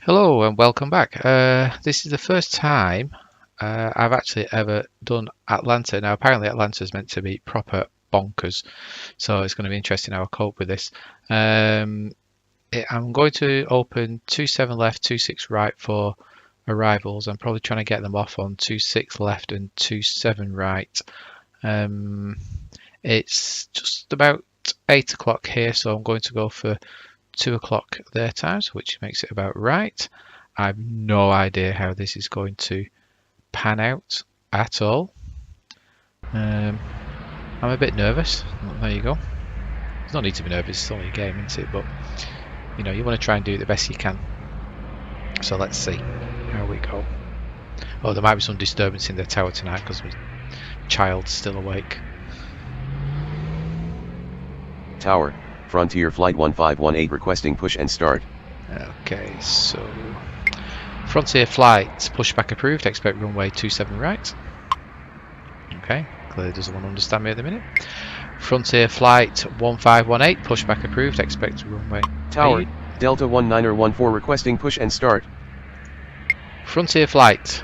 Hello and welcome back. This is the first time I've actually ever done Atlanta. Now, apparently Atlanta is meant to be proper bonkers, so it's going to be interesting how I cope with this. I'm going to open 27 left, 26 right for arrivals. I'm probably trying to get them off on 26 left and 27 right. It's just about 8 o'clock here, so I'm going to go for 2 o'clock their times, which makes it about right. I have no idea how this is going to pan out at all. I'm a bit nervous. There you go. There's no need to be nervous, it's only a game, isn't it? But you know, you want to try and do the best you can. So let's see how we go. Oh, there might be some disturbance in the tower tonight because my child's still awake. Tower, Frontier Flight 1518 requesting push and start. Okay, so Frontier Flight pushback approved, expect runway 27 right. Okay, clearly doesn't want to understand me at the minute. Frontier Flight 1518 pushback approved, expect runway Tower, 8. Delta 1914 requesting push and start. Frontier Flight.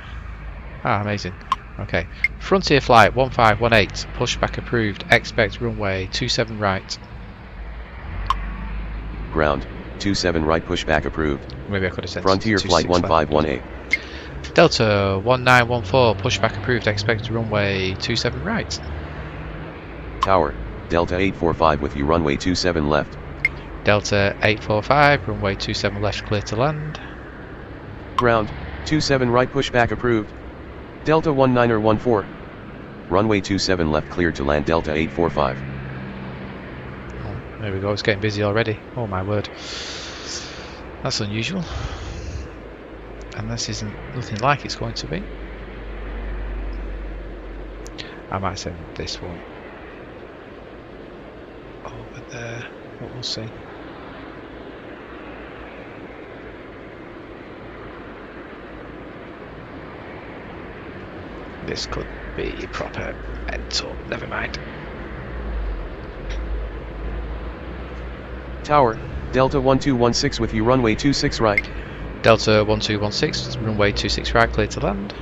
Amazing. Okay, Frontier Flight 1518 pushback approved, expect runway 27 right. Ground, 27 right pushback approved. Maybe I could have said Frontier Flight 1518. Delta 1914 pushback approved, expect runway 27 right. Tower, Delta 845 with you runway 27 left. Delta 845 runway 27 left, clear to land. Ground, 27 right pushback approved. Delta 1914. Runway 27 left clear to land Delta 845. Oh, there we go, it's getting busy already. Oh my word. That's unusual. And this isn't nothing like it's going to be. I might send this one over there, but we'll see. This could be proper mental, never mind. Tower, Delta 1216 with you runway 26 right. Delta 1216, runway 26 right, clear to land.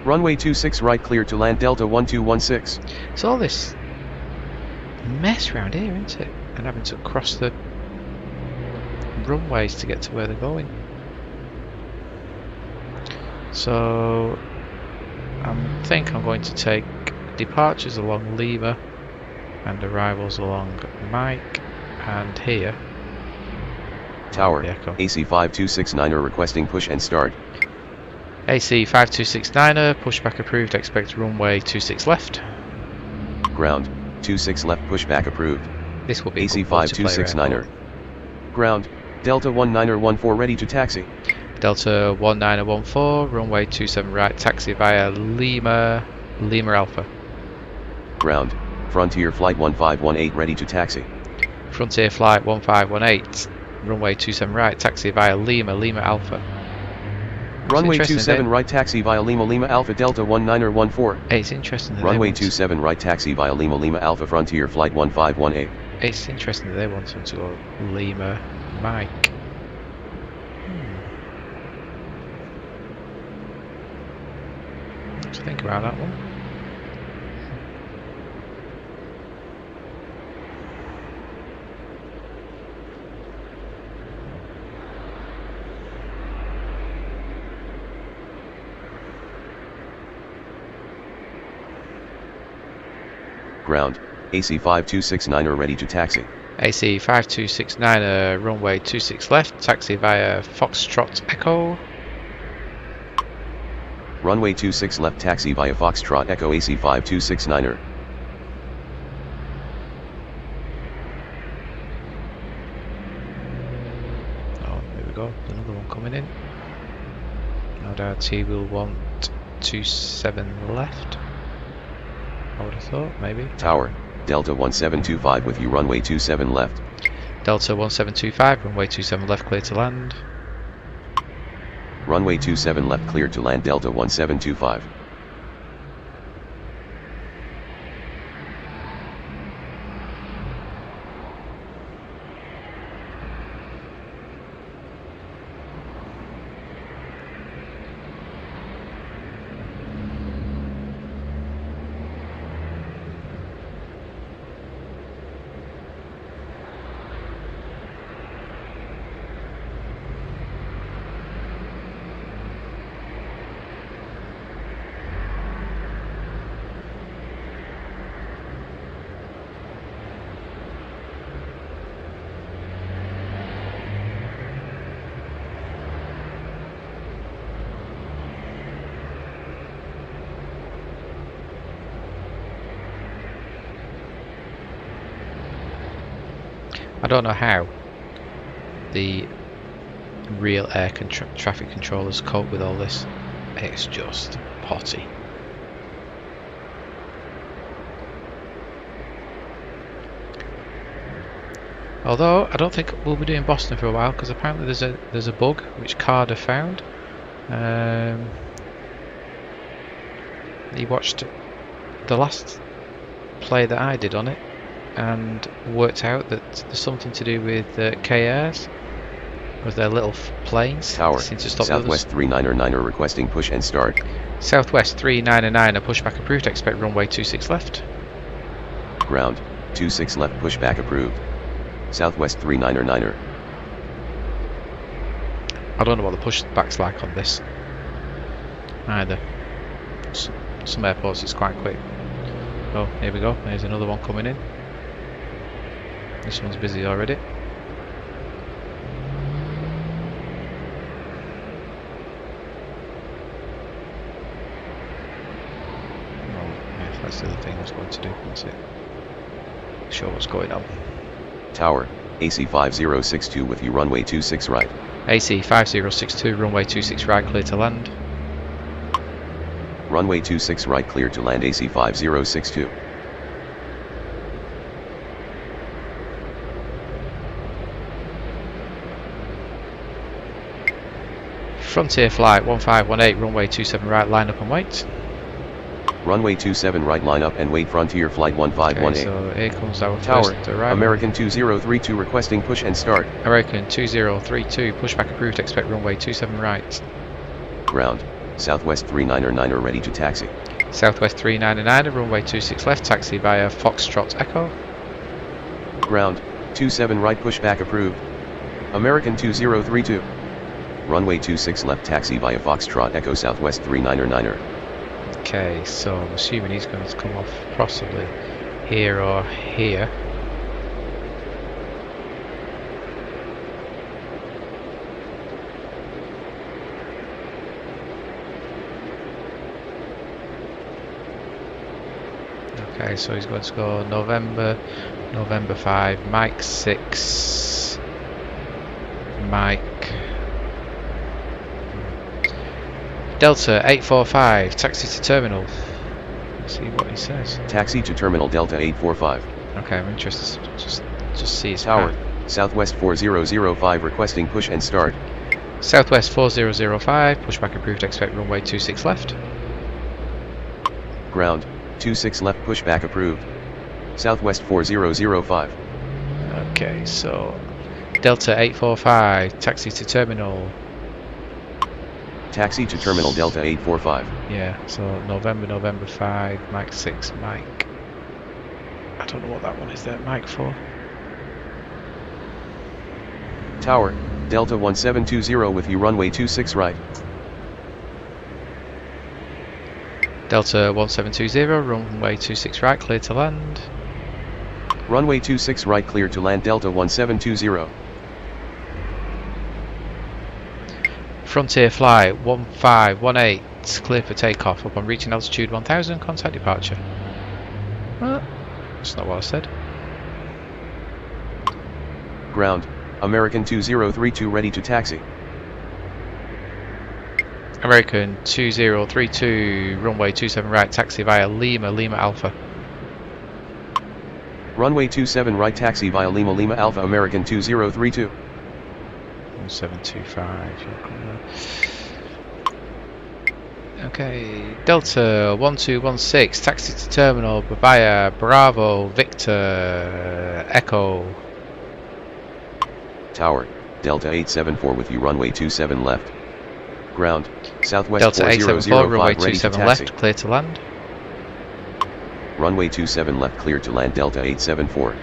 Runway 26 right clear to land Delta 1216. It's all this mess around here, isn't it? And having to cross the runways to get to where they're going. So I think I'm going to take departures along Lima and arrivals along Mike and here. Tower, Echo. AC 5269er requesting push and start. AC 5269er, pushback approved, expect runway 26 left. Ground, 26 left pushback approved. This will be AC 5269er. Ground, Delta 1914 ready to taxi. Delta 1914, runway 27 right, taxi via Lima Alpha. Ground, Frontier Flight 1518 ready to taxi. Frontier Flight 1518, runway 27 right, taxi via Lima Alpha. Runway 27 right taxi via Lima Alpha Delta 1914. It's interesting that Runway 27 right taxi via Lima Alpha Frontier Flight 1518. It's interesting that they want them to go Lima Mike. Let's think about that one. Ground, AC 5269er ready to taxi. AC 5269er, runway 26 left, taxi via Foxtrot Echo. Runway 26 left taxi via Foxtrot Echo AC 5269er. Oh, there we go, another one coming in. No doubt he will want 27 left. I would have thought, maybe. Tower, Delta 1725 with you runway 27 left. Delta 1725, runway 27 left, clear to land. Runway 27 left clear to land Delta 1725. I don't know how the real air traffic controllers cope with all this. It's just potty. Although I don't think we'll be doing Boston for a while, because apparently there's a bug which Carter found. He watched the last play that I did on it and worked out that there's something to do with KAs, with their little planes. Tower, Seem to stop Southwest 399er requesting push and start. Southwest 399er pushback approved, expect runway 26 left. Ground, 26 left pushback approved. Southwest 399er. I don't know what the pushback's like on this either. Some airports it's quite quick. Oh, here we go, there's another one coming in. This one's busy already. Oh, yeah, that's the other thing I was going to do, that's it. Show what's going on. Tower, AC 5062 with you runway 26 right. AC 5062, runway 26 right, clear to land. Runway 26 right clear to land AC 5062. Frontier flight 1518, runway 27 right, line up and wait. Runway 27 right line up and wait Frontier flight 1518. Okay, so here comes our Tower, first arrival. American 2032 requesting push and start. American 2032, pushback approved, expect runway 27 right. Ground, Southwest 399er ready to taxi. Southwest 399, runway 26 left, taxi via Foxtrot Echo. Ground, 27 right pushback approved. American 2032. Runway 26 left taxi via Foxtrot Echo Southwest 399er. Okay, so I'm assuming he's going to come off possibly here or here. Okay, so he's going to go November 5, Mike 6, Mike Delta 845, taxi to terminal. Let's see what he says. Taxi to terminal Delta 845. Okay, I'm interested. Just see his Tower, path. Southwest 4005 requesting push and start. Southwest 4005, pushback approved, expect runway 26 left. Ground, 26 left pushback approved. Southwest 4005. Okay, so Delta 845, taxi to terminal. Taxi to terminal Delta 845. Yeah, so November 5, Mike 6, Mike. I don't know what that one is there, Mike 4. Tower, Delta 1720 with you runway 26 right. Delta 1720, runway 26 right, clear to land. Runway 26 right clear to land Delta 1720. Frontier flight 1518, clear for takeoff. Upon reaching altitude 1000, contact departure. That's not what I said. Ground, American 2032 ready to taxi. American 2032, runway 27 right, taxi via Lima Alpha. Runway 27 right taxi via Lima Alpha American 2032. 1725. Okay, Delta 1216, taxi to terminal via Bravo Victor Echo. Tower, Delta 874 with you runway 27 left. Ground, Southwest Delta 874, runway 4005 ready to 27 taxi. left, clear to land. Runway 27 left clear to land Delta 874.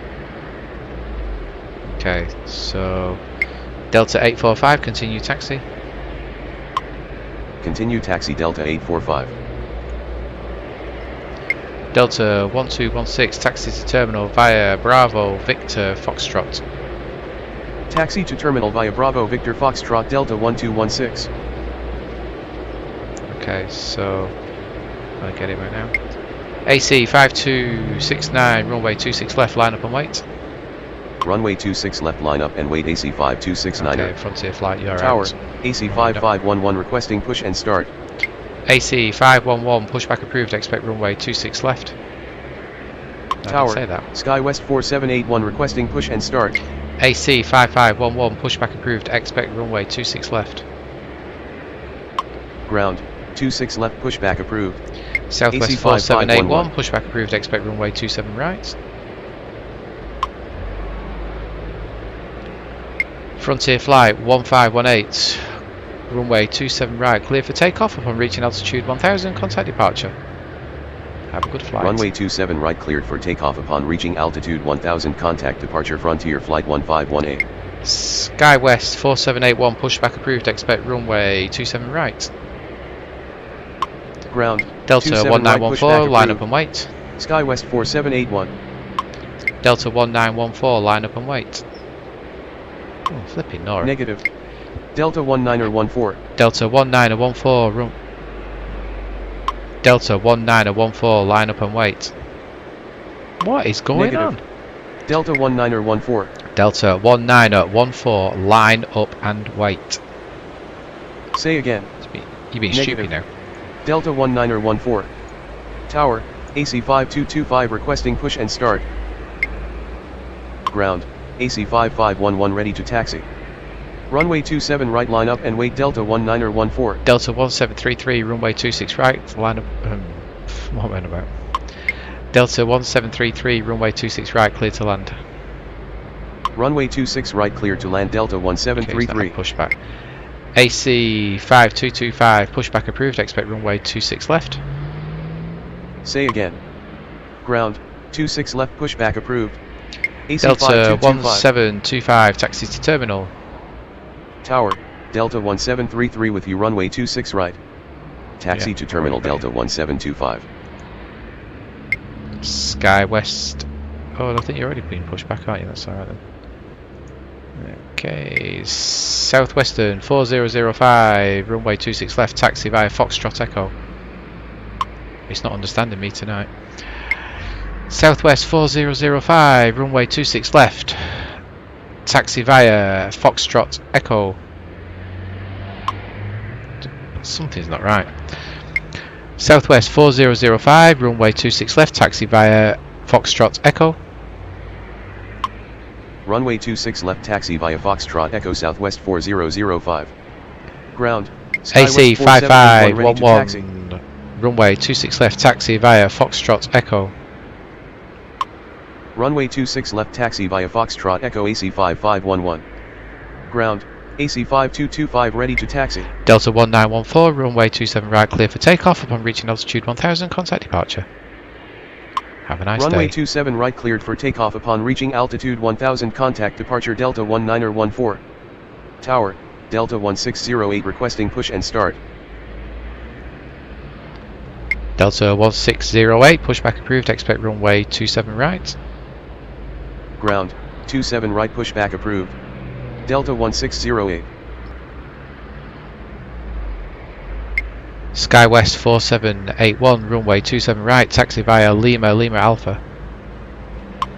Okay, so Delta 845, continue taxi. Continue taxi Delta 845. Delta 1216, taxi to terminal via Bravo Victor Foxtrot. Taxi to terminal via Bravo Victor Foxtrot Delta 1216. Okay, so I get it right now. AC 5269, runway 26 left, line up and wait. Runway 26 left, line up and wait. AC 5269er. Okay, Frontier Flight, you're Tower, out. AC 5511 requesting push and start. AC 511, pushback approved, expect runway 26 left. No, I Tower, didn't say that. Sky West 4781 requesting push and start. AC 5511, pushback approved, expect runway 26 left. Ground, 26 left, pushback approved. Southwest AC 4781, 5511. pushback approved, expect runway 27 right. Frontier Flight 1518, runway 27 right, clear for takeoff upon reaching altitude 1000, contact departure. Have a good flight. Runway 27 right cleared for takeoff upon reaching altitude 1000, contact departure. Frontier Flight 1518. Sky West 4781, pushback approved, expect runway 27 right. Ground, Delta 1914, right, line up and wait. Sky West 4781. Delta 1914, line up and wait. Oh, flipping Nora. Negative. Delta 1914. Delta 1914, run. Delta 1914, line up and wait. What is going Negative. on? Delta 1914. Delta 1914, line up and wait. Say again. You're being Negative. stupid now. Delta 1914. Tower, AC 5225 requesting push and start. Ground, AC 5511 ready to taxi. Runway 27 right, line up and wait. Delta 1914. Delta 1733, runway 26 right, line up. What am I on about? Delta 1733, runway 26 right, clear to land. Runway 26 right, clear to land. Delta 1733. Okay, pushback. AC 5225, pushback approved, expect runway 26 left. Say again. Ground, 26 left, pushback approved. AC Delta 5225. 1725, taxi to terminal. Tower, Delta 1733 with you. Runway 26 right. Taxi Yeah, to terminal. right. Delta 1725. Sky West. Oh, I think you're already being pushed back, aren't you? That's alright then. Okay, Southwestern 4005, runway 26 left, taxi via Foxtrot Echo. It's not understanding me tonight. Southwest 4005, runway 26 left, taxi via Foxtrot Echo. Something's not right. Southwest 4005, runway 26 left, taxi via Foxtrot Echo. Runway 26 left, taxi via Foxtrot Echo. Southwest 4005. Ground, Sky AC West 4781 ready to taxi. 5511, runway 26 left, taxi via Foxtrot Echo. Runway 26 left, taxi via Foxtrot Echo. AC 5511. Ground, AC 5225 ready to taxi. Delta 1914, runway 27 right, clear for takeoff upon reaching altitude 1000, contact departure. Have a nice Runway day. 27 right, cleared for takeoff upon reaching altitude 1000, contact departure. Delta 1914. Tower, Delta 1608 requesting push and start. Delta 1608, pushback approved, expect runway 27 right. Ground, 27 right, pushback approved. Delta 1608. Sky West 4781, runway 27 right, taxi via Lima Alpha.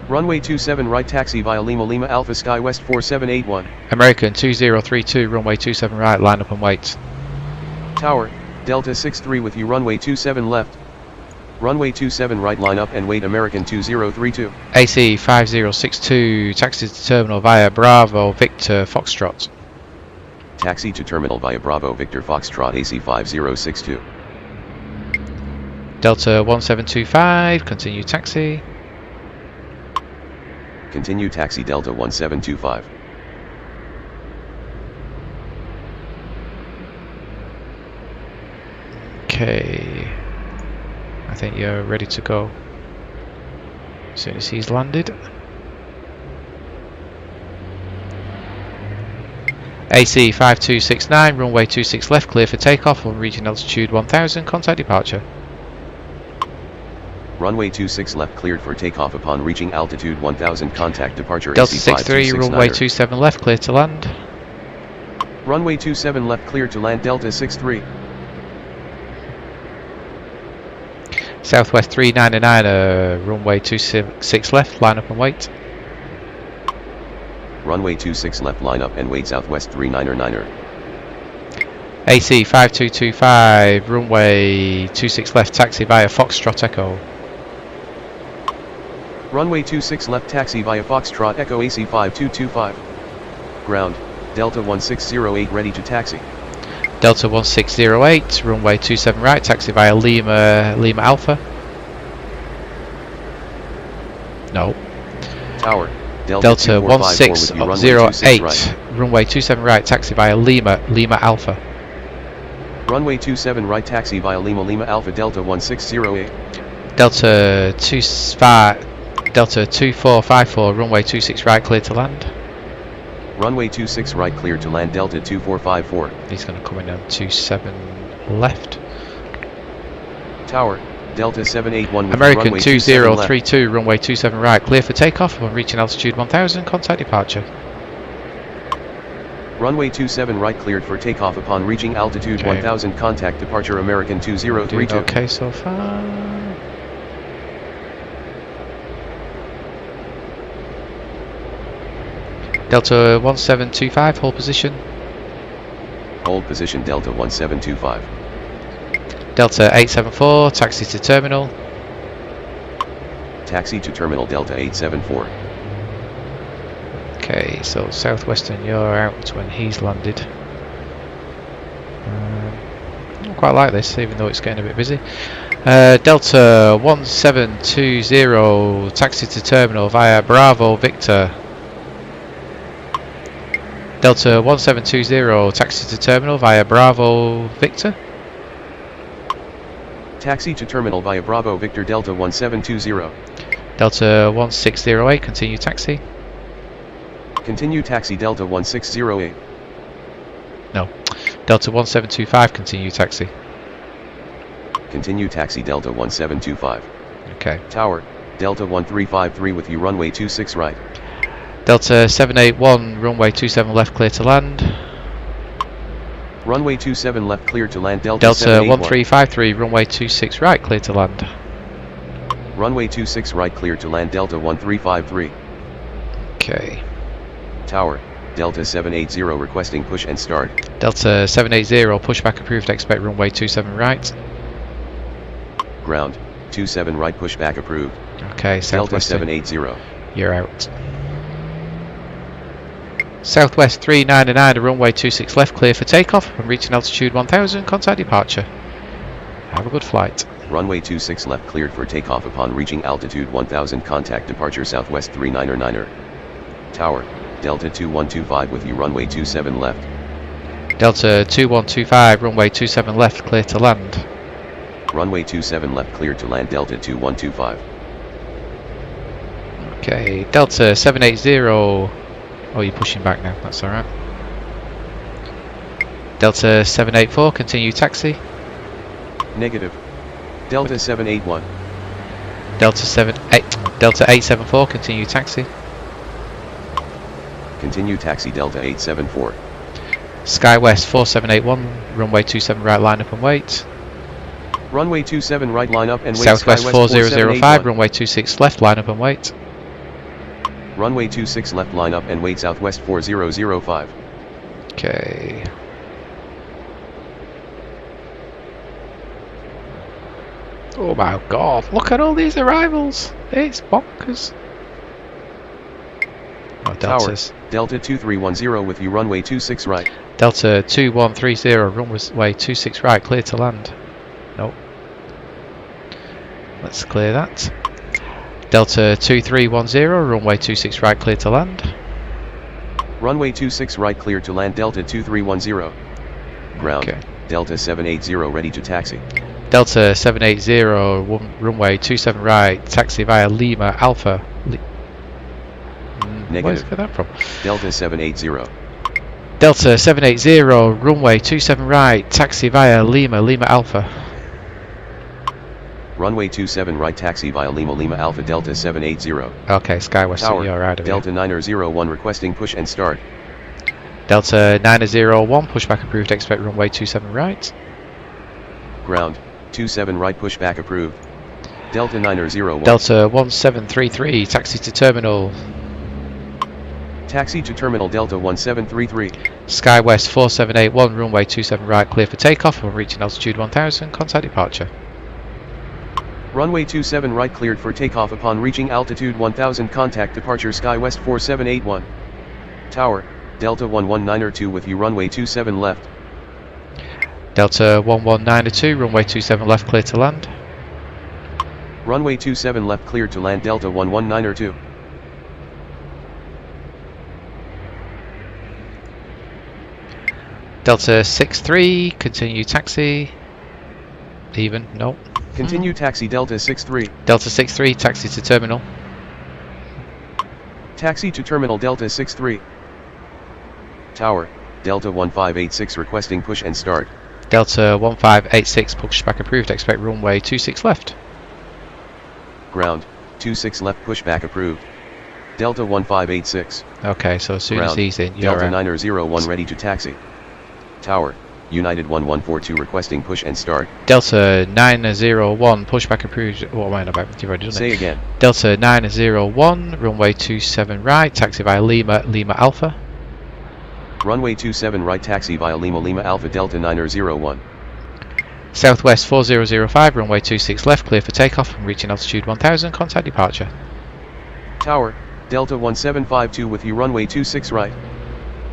Runway 27 right, taxi via Lima Alpha. Sky West 4781. American 2032, runway 27 right, line up and wait. Tower, Delta 63 with you. Runway 27 left. Runway 27 right, line up and wait. American 2032. AC 5062, taxi to terminal via Bravo Victor Foxtrot. Taxi to terminal via Bravo Victor Foxtrot. AC 5062. Delta 1725, continue taxi. Continue taxi. Delta 1725. Okay, I think you're ready to go as soon as he's landed. AC 5269, runway 26 left, clear for takeoff on reaching altitude 1000, contact departure. Runway 26 left, cleared for takeoff upon reaching altitude 1000, contact departure. Delta AC 63, runway 27 left, clear to land. Runway 27 left, clear to land. Delta 63. Southwest 399, runway 26 left, line up and wait. Runway 26 left line up and wait southwest 39er. AC 5225, runway 26 left, taxi via Foxtrot Echo. Runway 26 left taxi via Foxtrot Echo AC 5225. Ground, Delta 1608 ready to taxi. Delta 1608, runway 27 right, taxi via Lima Alpha. No. Tower, Delta 1608, right. runway 27 right, taxi via Lima Alpha. Runway 27 right taxi via Lima Alpha Delta 1608. Delta 2454, runway 26 right, clear to land. Runway 26 right clear to land Delta 2454. He's going to come in on 27 left. Tower, Delta 781 with American runway 2032, runway 27 right, clear for takeoff upon reaching altitude 1000, contact departure. Runway 27 right cleared for takeoff upon reaching altitude 1000, contact departure American 2032. Doing okay so far. Delta 1725, hold position. Hold position Delta 1725. Delta 874, taxi to terminal. Taxi to terminal Delta 874. Okay, so Southwestern, you're out when he's landed. I quite like this, even though it's getting a bit busy. Delta 1720, taxi to terminal via Bravo Victor. Delta 1720, taxi to terminal via Bravo Victor. Taxi to terminal via Bravo Victor Delta 1720. Delta 1608, continue taxi. Continue taxi Delta 1608. No. Delta 1725, continue taxi. Continue taxi Delta 1725. Okay. Tower, Delta 1353 with you runway 26 right. Delta 781, runway 27 left, clear to land. Runway 27 left clear to land Delta 1353, runway 26 right, clear to land. Runway 26 right clear to land Delta 1353. Okay. Tower, Delta 780 requesting push and start. Delta 780, pushback approved, expect runway 27 right. Ground, 27 right pushback approved. Okay, Delta Southwest 780. You're out. Southwest 399, runway 26 left, clear for takeoff. When reaching altitude 1000, contact departure. Have a good flight. Runway 26 left cleared for takeoff upon reaching altitude 1000, contact departure Southwest 399er. Tower, Delta 2125 with you runway 27 left. Delta 2125, runway 27 left, clear to land. Runway 27 left clear to land Delta 2125. Okay, Delta 780. Oh, you're pushing back now, that's alright. Delta 784, continue taxi. Negative. Delta 781. Delta 874, continue taxi. Continue taxi Delta 874. Skywest 4781, runway 27 right, line up and wait. Runway 27 right, line up and wait. Southwest Skywest 4005, runway 26 left, line up and wait. Runway 26 left, line up and wait. Southwest 4005. Okay. Oh my god, look at all these arrivals. It's bonkers. Oh, Deltas. Tower, Delta 2310 with you runway 26 right. Delta 2130, runway 26 right, clear to land. Nope. Let's clear that. Delta 2310, runway 26 right, clear to land. Runway 26 right, clear to land Delta 2310. Ground, okay. Delta 780 ready to taxi. Delta 780, runway 27 right, taxi via Lima Alpha. Negative. Where's that from? Delta 780. Delta 780, runway 27 right, taxi via Lima Alpha. Runway 27 right, taxi via Lima Alpha Delta 780. Okay, Skywest, Tower, you're out of Delta here. 901 requesting push and start. Delta 901, pushback approved, expect runway 27 right. Ground, 27 right, pushback approved. Delta 901. Delta 1733, taxi to terminal. Taxi to terminal Delta 1733. Sky West 4781, runway 27 right, clear for takeoff and reaching altitude 1000, contact departure. Runway 27 right cleared for takeoff upon reaching altitude 1000, contact departure Sky West 4781. Tower, Delta 11902 with you, runway 27 left. Delta 11902, runway 27 left, clear to land. Runway 27 left cleared to land, Delta 11902. Delta 63, continue taxi. Even, no. Continue taxi Delta 63. Delta 63, taxi to terminal. Taxi to terminal Delta 63. Tower, Delta 1586 requesting push and start. Delta 1586, pushback approved, expect runway 26 left. Ground, 26 left, pushback approved. Delta 1586. Okay, so as soon Ground, as he's in, you're Delta out. 901 ready to taxi. Tower, United 1142 requesting push and start. Delta 901, pushback approved. What am I on about? You've already done Say it. again. Delta 901, runway 27 right, taxi via Lima, Lima Alpha. Runway 27 right, taxi via Lima, Lima Alpha, Delta 901. Southwest 4005, runway 26 left, clear for takeoff and reaching altitude 1000, contact departure. Tower, Delta 1752 with you, runway 26 right.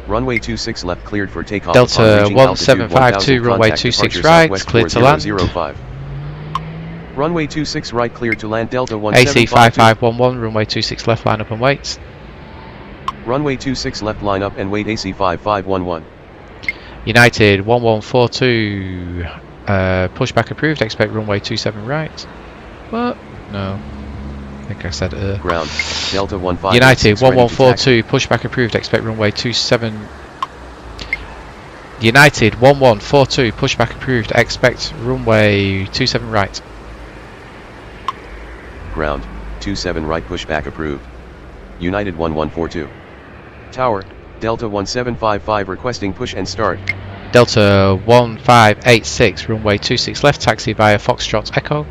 Runway 26 left cleared for takeoff. Delta 1752, runway 26 right, clear to land. Runway 26 right cleared to land, Delta AC 1752. 5511, runway 26 left, line up and wait. Runway 26 left, line up and wait, AC 5511. United 1142, pushback approved, expect runway 27 right. What? No. I think I said Ground, Delta 15. United 1142, pushback approved, expect runway 27. United 1142, pushback approved, expect runway 27 right. Ground, 27 right, pushback approved. United 1142. Tower, Delta 1755 requesting push and start. Delta 1586, runway 26 left, taxi via Foxtrot Echo.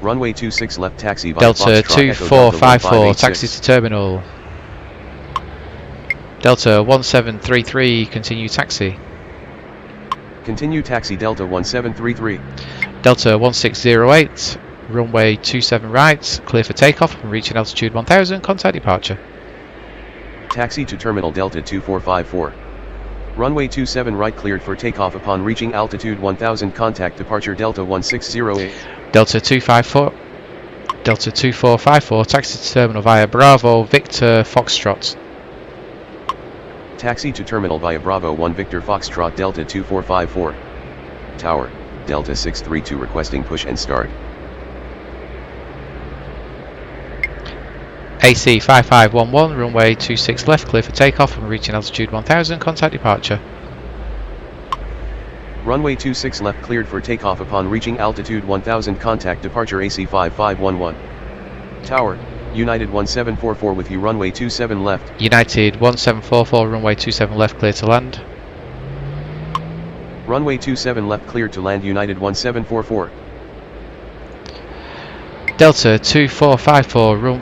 Runway 26 left, taxi via Delta Foxtrot 2454, Echo, taxi to terminal. Delta 1733, continue taxi. Continue taxi Delta 1733. Delta 1608, runway 27 right, clear for takeoff and reaching altitude 1000, contact departure. Taxi to terminal Delta 2454. Runway 27 right cleared for takeoff upon reaching altitude 1000, contact departure Delta 1608. Delta 2454, taxi to terminal via Bravo, Victor, Foxtrot. Taxi to terminal via Bravo 1 Victor Foxtrot Delta 2454. Tower, Delta 632 requesting push and start. AC 5511, runway 26 left, clear for takeoff and reaching altitude 1000, contact departure. Runway 26 left cleared for takeoff upon reaching altitude 1000, contact departure AC 5511. Tower, United 1744 with you, runway 27 left. United 1744, runway 27 left, clear to land. Runway 27 left cleared to land, United 1744. Delta 2454,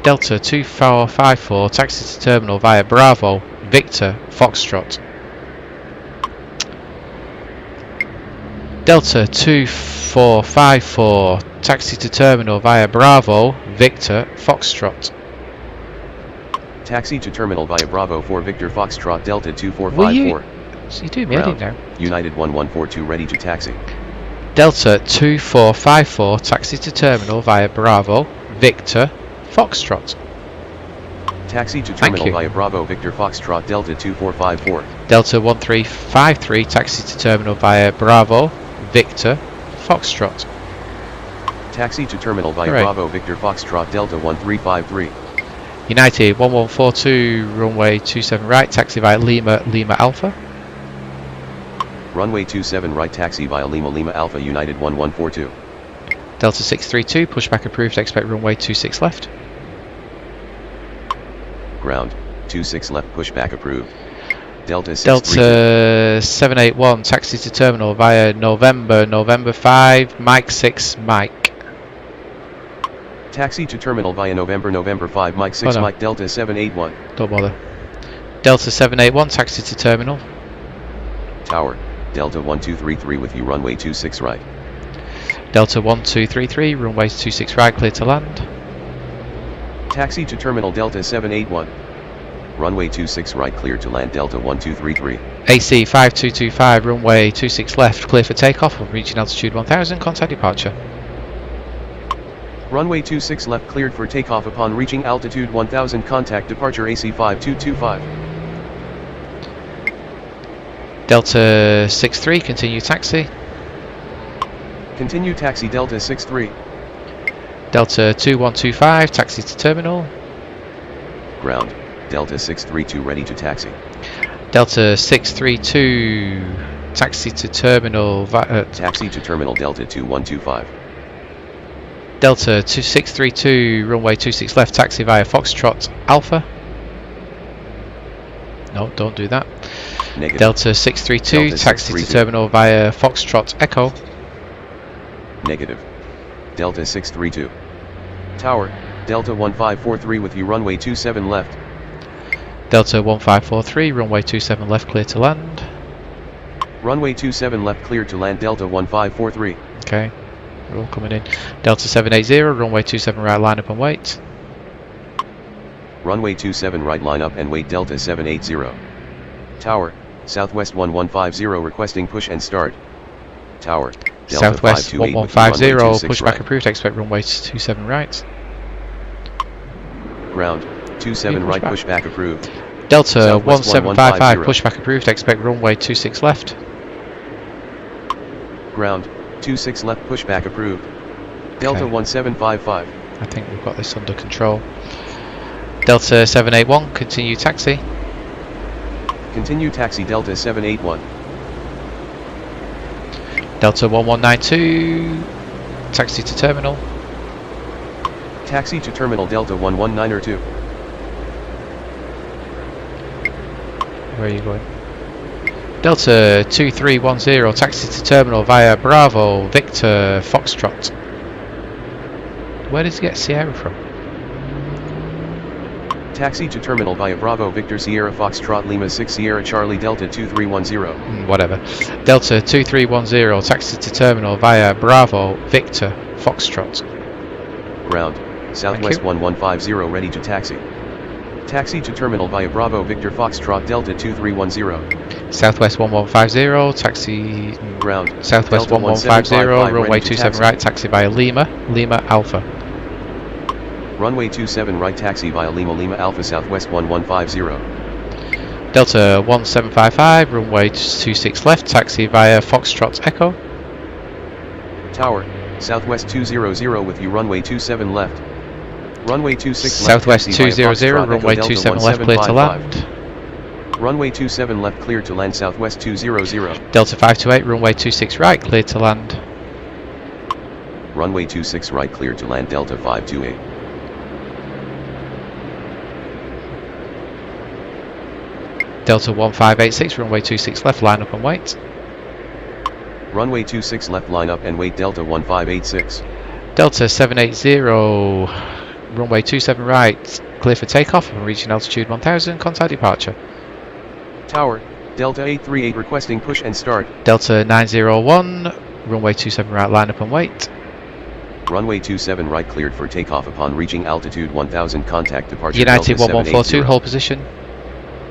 Delta 2454, taxi to terminal via Bravo, Victor, Foxtrot. Delta 2454, taxi to terminal via Bravo, Victor, Foxtrot. Taxi to terminal via Bravo 4 Victor Foxtrot Delta 2454. So you do me heading now. United 1142 ready to taxi. Delta 2454, taxi to terminal via Bravo, Victor, Foxtrot. Taxi to terminal via Bravo Victor Foxtrot Delta 2454. Delta 1353, taxi to terminal via Bravo, Victor, Foxtrot. Taxi to terminal via Bravo Victor Foxtrot Delta 1353. United 1142, runway 27 right, taxi via Lima, Lima Alpha. Runway 27 right, taxi via Lima, Lima Alpha, United 1142. Delta 632, pushback approved, expect runway 26 left. Ground, 26 left, pushback approved. Delta 781, taxi to terminal via November, November 5, Mike 6, Mike. Taxi to terminal via November 5 Mike 6 Hold on. Mike Delta 781. Don't bother. Delta 781, taxi to terminal. Tower, Delta 1233 with you runway 26 right. Delta 1233, runway 26 right, clear to land. Taxi to terminal Delta 781. Runway 26 right, clear to land Delta 1233. AC 5225, runway 26 left, clear for takeoff. I'm reaching altitude 1000, contact departure. Runway 26 left cleared for takeoff upon reaching altitude 1000, contact departure AC 5225. Delta 63, continue taxi. Continue taxi Delta 63. Delta 2125, taxi to terminal. Ground, Delta 632 ready to taxi. Delta 632, taxi to terminal. Taxi to terminal Delta 2125. Delta 2632, runway 26 left, taxi via Foxtrot Alpha. No, don't do that. Negative. Delta 632, Delta taxi 632. to terminal via Foxtrot Echo. Negative. Delta 632. Tower, Delta 1543 with you runway 27 left. Delta 1543, runway 27 left, clear to land. Runway 27 left clear to land Delta 1543. Okay, we're all coming in. Delta 780, runway 27 right, line up and wait. Runway 27 right line up and wait Delta 780. Tower, Southwest 1150 requesting push and start. Tower, Delta Southwest 528 with you, runway 1150, 26 pushback right. approved, expect runway 27 right. Ground, 27 right Pushback. pushback approved. Delta Southwest 1755, 1150. pushback approved, expect runway 26 left. Ground, 26 left pushback approved. Delta Okay. 1755. I think we've got this under control. Delta 781, continue taxi. Continue taxi Delta 781. Delta 1192, taxi to terminal. Taxi to terminal Delta 11902. Where are you going? Delta 2310, taxi to terminal via Bravo, Victor, Foxtrot. Where does he get Sierra from? Taxi to terminal via Bravo Victor Sierra Foxtrot Lima 6 Sierra Charlie Delta 2310. Whatever. Delta 2310, taxi to terminal via Bravo, Victor, Foxtrot. Ground, Southwest you. 1150 ready to taxi. Taxi to terminal via Bravo Victor Foxtrot Delta 2310. Southwest 1150, taxi. Ground, Southwest Delta 1150, 1755 runway ready to 27 taxi. right, taxi via Lima, Lima Alpha. Runway 27 right taxi via Lima Lima Alpha Southwest 1150. Delta 1755, runway 26 left, taxi via Foxtrot Echo. Tower, Southwest 200 with you runway 27 left. Runway 26 left Southwest taxi via 200, Foxtrot Echo runway Delta 27 left, clear to 1755. land. Runway 27 left clear to land Southwest 200. Delta 528, runway 26 right, clear to land. Runway 26 right clear to land Delta 528. Delta 1586, runway 26 left, line up and wait. Runway 26 left line up and wait Delta 1586. Delta 780, runway 27 right, clear for takeoff. I'm reaching altitude 1000, contact departure. Tower, Delta 838 requesting push and start. Delta 901, runway 27 right, line up and wait. Runway 27 right cleared for takeoff upon reaching altitude 1000, contact departure United Delta 1142, 780. hold position.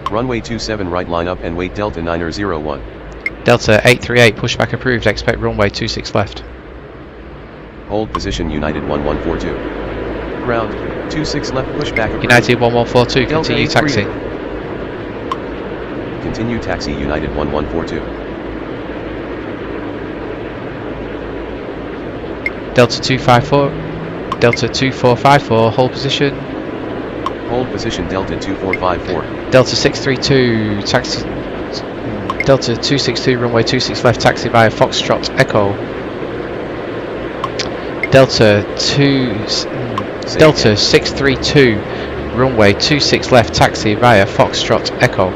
Runway 27 right line up and wait Delta 901. Delta 838, pushback approved, expect runway 26 left. Hold position United 1142. Ground, 26 left pushback approved. United 1142, Delta continue taxi. 838. Continue taxi United 1142. Delta 254, Delta 2454, hold position. Hold position Delta 2454. Delta 632, taxi. Delta 262, runway 26 left, taxi via Foxtrot Echo. Delta 632, runway 26 left, taxi via Foxtrot Echo.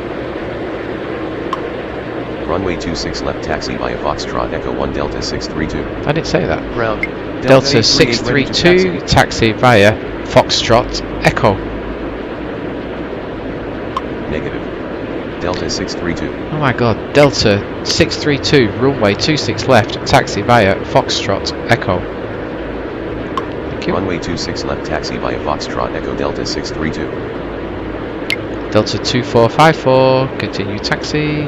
Runway 26 left taxi via Foxtrot Echo 1 Delta 632. I didn't say that. Ground. Delta 632, taxi via Foxtrot Echo. Negative. Delta 632. Oh my god, Delta 632, runway 26 left, taxi via Foxtrot Echo. Thank you. Runway 26 left taxi via Foxtrot Echo Delta 632. Delta 2454, continue taxi.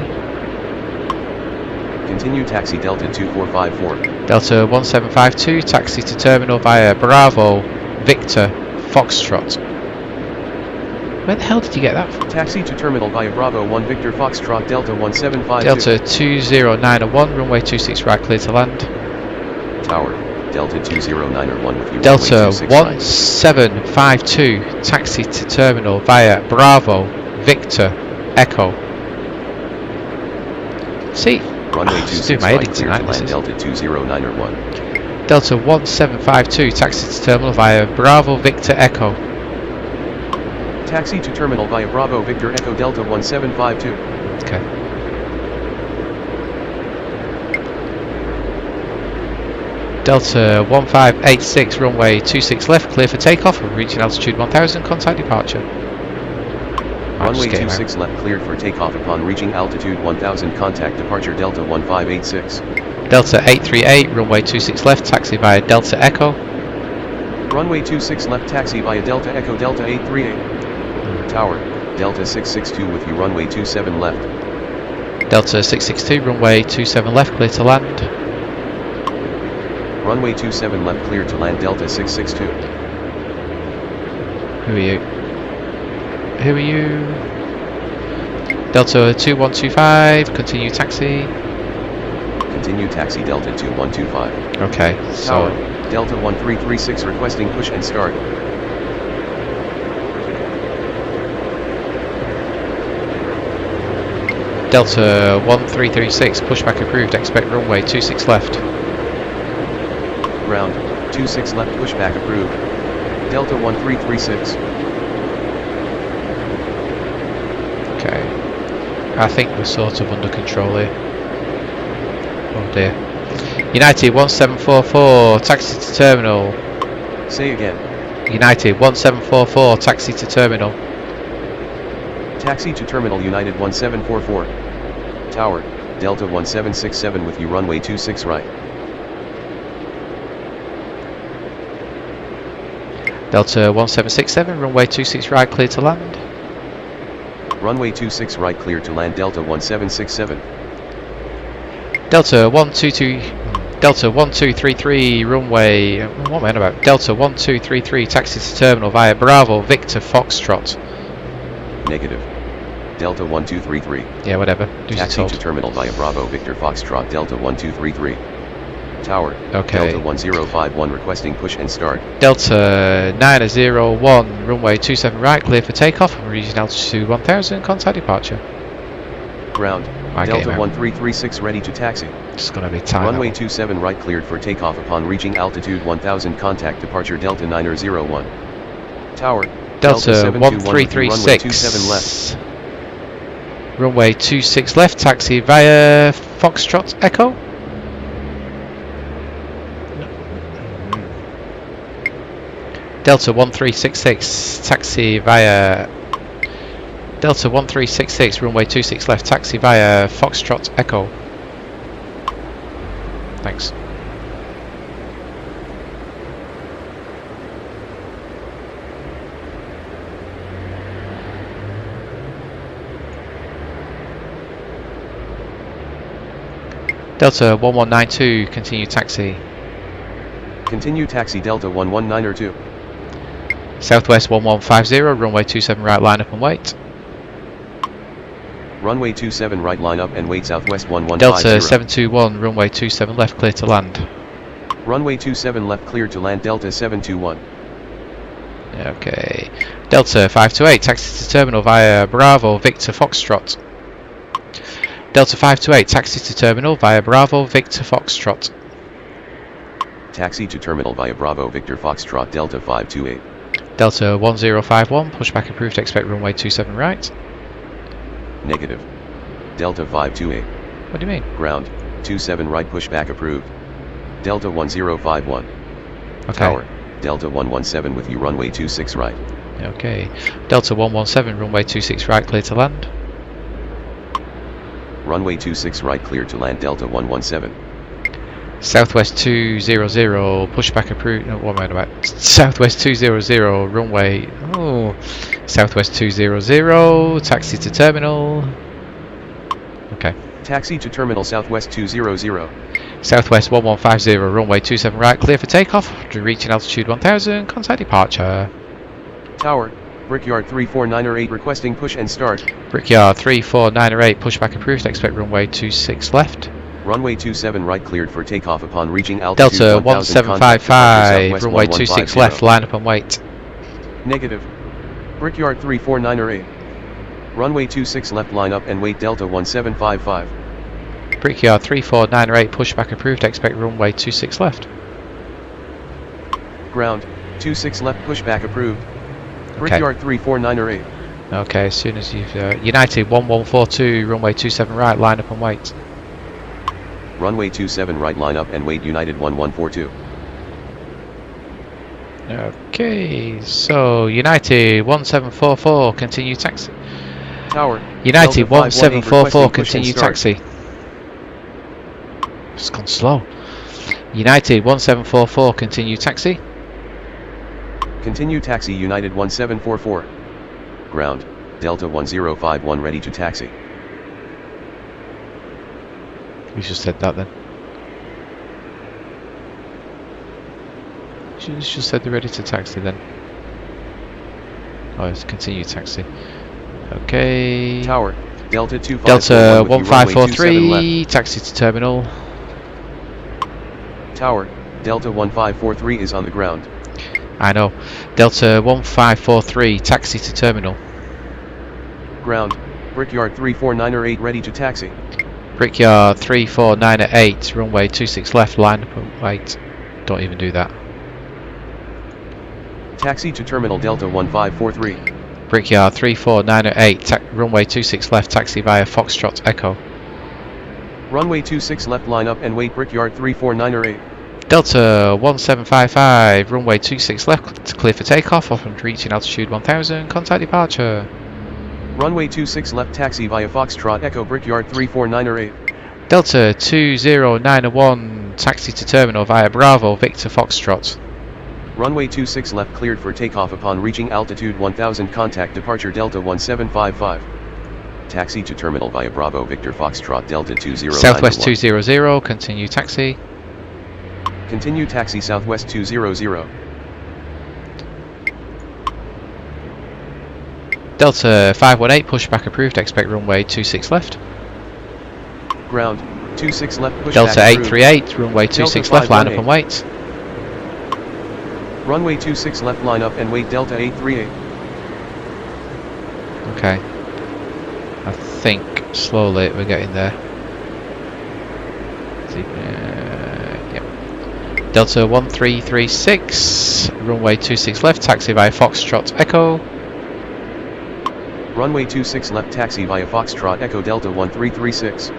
Continue taxi Delta 2454. Delta 1752, taxi to terminal via Bravo, Victor, Foxtrot. Where the hell did you get that from? Taxi to terminal via Bravo 1 Victor Foxtrot Delta 1752. Delta 20901, runway 26 right, clear to land. Tower, Delta 20901 with you. Delta 1752, taxi to terminal via Bravo, Victor, Echo. See, Runway I'm 26 doing my right, editing clear to tonight. land Delta 20901. Delta 1752, taxi to terminal via Bravo, Victor, Echo. Taxi to terminal via Bravo Victor Echo Delta 1752. Okay. Delta 1586, runway 26 left, clear for takeoff, reaching altitude 1000, contact departure. Runway 26 left cleared for takeoff upon reaching altitude 1000, contact departure Delta 1586. Delta 838, runway 26 left, taxi via Delta Echo. Runway 26 left taxi via Delta Echo Delta 838. Tower, Delta 662 with you runway 27 left. Delta 662, runway 27 left, clear to land. Runway 27 left clear to land Delta 662. Who are you? Who are you? Delta 2125, continue taxi. Continue taxi Delta 2125. Okay, so... Tower, Delta 1336 requesting push and start. Delta 1336, pushback approved, expect runway 26 left. Ground, 26 left pushback approved. Delta 1336. Okay, I think we're sort of under control here. Oh dear. United 1744, taxi to terminal. Say again. United 1744, taxi to terminal. Taxi to terminal United 1744. Tower, Delta 1767 with you runway 26 right. Delta 1767, runway 26 right, clear to land. Runway 26 right clear to land Delta 1767. Delta 1233, runway, what am I on about? Delta 1233, taxi to terminal via Bravo, Victor, Foxtrot. Negative. Delta 1233. Yeah, whatever. Do Taxi to terminal via Bravo, Victor, Foxtrot, Delta 1233. Tower, okay. Delta 1051 requesting push and start. Delta 901, runway 27 right, clear for takeoff, reaching altitude 1000, contact departure. Ground, Delta 1336 ready to taxi. It's going to be time. Runway 27 right cleared for takeoff upon reaching altitude 1000, contact departure Delta 901. Tower, Delta 1336, runway 27 left. Runway 26 left, taxi via Foxtrot Echo. Delta 1366, taxi via Delta 1366, runway 26 left, taxi via Foxtrot Echo. Thanks. Delta 1192, continue taxi. Continue taxi Delta 11902. Southwest 1150, runway 27 right, line up and wait. Runway 27 right, line up and wait. Southwest 1150. Delta 721, runway 27 left, clear to land. Runway 27 left, clear to land. Delta 721. Okay. Delta 528, taxi to terminal via Bravo, Victor, Foxtrot. Delta 528, taxi to terminal via Bravo, Victor, Foxtrot. Taxi to terminal via Bravo, Victor, Foxtrot, Delta 528. Delta 1051, pushback approved, expect runway 27 right. Negative. Delta 528. What do you mean? Ground, 27 right pushback approved. Delta 1051. Okay. Tower, Delta 117 with you runway 26 right. Okay. Delta 117, runway 26 right, clear to land. Runway 26 right, clear to land Delta 117. Southwest 200, pushback approved. No, what am I about? Southwest 200, runway. Oh, Southwest 200, taxi to terminal. Okay. Taxi to terminal Southwest 200. Southwest 1150, runway 27 right, clear for takeoff. To reaching altitude 1000, contact departure. Tower, Brickyard 34908 requesting push and start. Brickyard 34908, pushback approved. Expect runway 26 left. Runway 27 right cleared for takeoff upon reaching altitude Delta 1000. 1755, runway 26 left, line up and wait. Negative. Brickyard 34908. Runway 26 left, line up and wait Delta 1755. Brickyard 34908, pushback approved. Expect runway 26 left. Ground, 26 left, pushback approved. Brickyard 34908. Okay, as soon as you've United 1142, runway 27 right, line up and wait. Runway 27 right, line up and wait United 1142. Okay, so United 1744, continue taxi. Tower, United 1744, continue taxi. It's gone slow. United 1744, continue taxi. Continue taxi United 1744. Ground, Delta 1051 ready to taxi. We just said that then. You just said they're ready to taxi then. Oh, it's continue taxi. Okay. Tower, Delta 2541 Delta with you, runway 1543, taxi to terminal. Tower, Delta 1543 is on the ground. I know. Delta 1543, taxi to terminal. Ground, Brickyard 34908 ready to taxi. Brickyard 34908, runway 26 left, line up and wait. Don't even do that. Taxi to terminal Delta 1543. Brickyard 34908, runway 26 left, taxi via Foxtrot Echo. Runway 26 left, line up and wait Brickyard 34908. Delta 1755, runway 26 left, clear for takeoff, upon reaching altitude 1000, contact departure. Runway 26 left, taxi via Foxtrot Echo Brickyard 34908. Delta 20901, taxi to terminal via Bravo Victor Foxtrot. Runway 26 left, cleared for takeoff upon reaching altitude 1000, contact departure Delta 1755. Taxi to terminal via Bravo Victor Foxtrot Delta 20901. Southwest 200, continue taxi. Continue taxi Southwest 200. Delta 518, pushback approved, expect runway 26 left. Ground, 26 left, pushback Delta approved. 838, runway 26 left, line up and wait. Runway 26 left, line up and wait Delta 838. Okay. I think slowly we're getting there. Yep. Delta 1336, runway 26 left, taxi via Foxtrot Echo. Runway 26 left, taxi via Foxtrot Echo Delta 1336.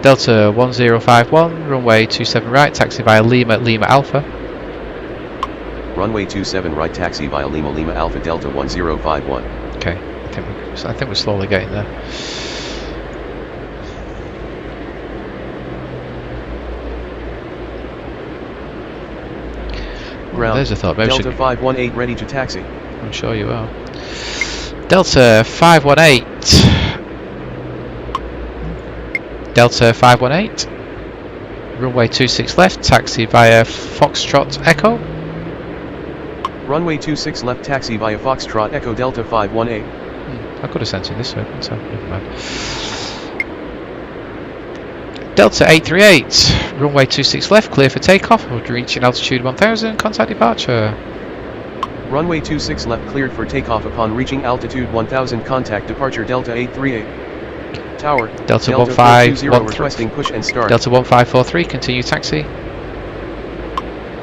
Delta 1051, runway 27 right, taxi via Lima Alpha. Runway 27 right, taxi via Lima Alpha Delta 1051. Okay, I think we're slowly getting there. Ground, there's a thought. Delta 518 ready to taxi. I'm sure you are. Delta 518. Delta 518. Runway 26 left, taxi via Foxtrot Echo. Runway 26 left, taxi via Foxtrot Echo Delta 518. I could have sent it this way, so never mind. Delta 838, runway 26 left, clear for takeoff, we'll reach altitude 1000, contact departure. Runway 26 left, cleared for takeoff upon reaching altitude 1000, contact departure Delta 838. Tower, Delta 1520 requesting push and start. Delta 1543, continue taxi.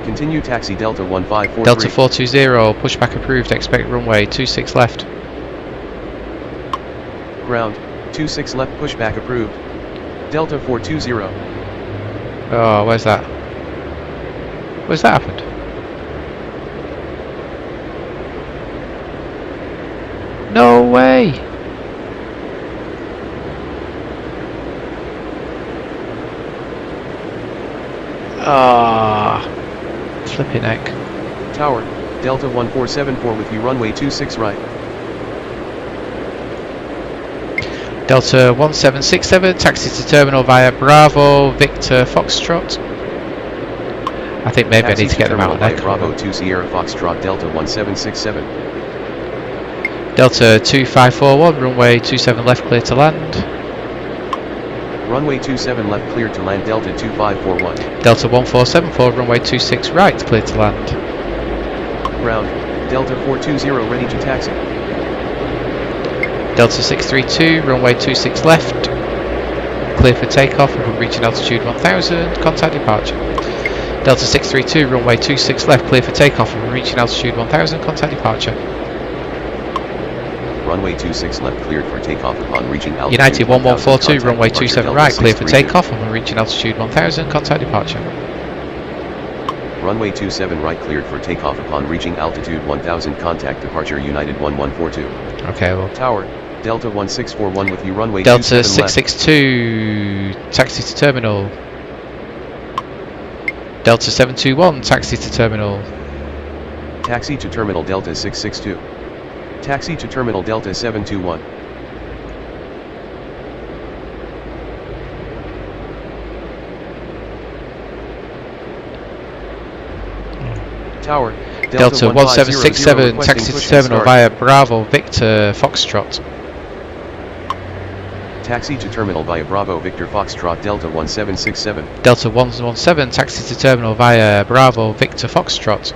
Continue taxi Delta 1543. Delta 420, pushback approved, expect runway 26 left. Ground, 26 left, pushback approved. Delta 420. Oh, where's that? Where's that happened? No way! Ah, flipping heck. Tower, Delta 1474 with you runway 26 right. Delta 1767, taxi to terminal via Bravo, Victor, Foxtrot. I think maybe Taxi I need to get them out of there. Bravo 2 Sierra Foxtrot Delta 1767. Delta 2541, runway 27 left, clear to land. Runway 27 left, clear to land. Delta 2541. Delta 1474, runway 26 right, clear to land. Ground, Delta 420 ready to taxi. Delta 632, runway 26 left, clear for takeoff upon reaching altitude 1000, contact departure. Delta 632, runway 26 left, clear for takeoff upon reaching altitude 1000, contact departure. Runway 26 left, cleared for takeoff upon reaching altitude. United 1142, runway departure, 27 right, clear for takeoff upon reaching altitude 1000, contact departure. Runway 27 right, cleared for takeoff upon reaching altitude 1000, contact departure. United 1142. Okay, well. Tower, Delta 1641 with you runway Delta 27 662, taxi to terminal. Delta 721, taxi to terminal. Taxi to terminal Delta 662. Taxi to terminal Delta 721. Tower, Delta 1767, taxi to terminal via Bravo, Victor, Foxtrot. Taxi to terminal via Bravo, Victor, Foxtrot Delta 1767. Delta 117, taxi to terminal via Bravo, Victor, Foxtrot.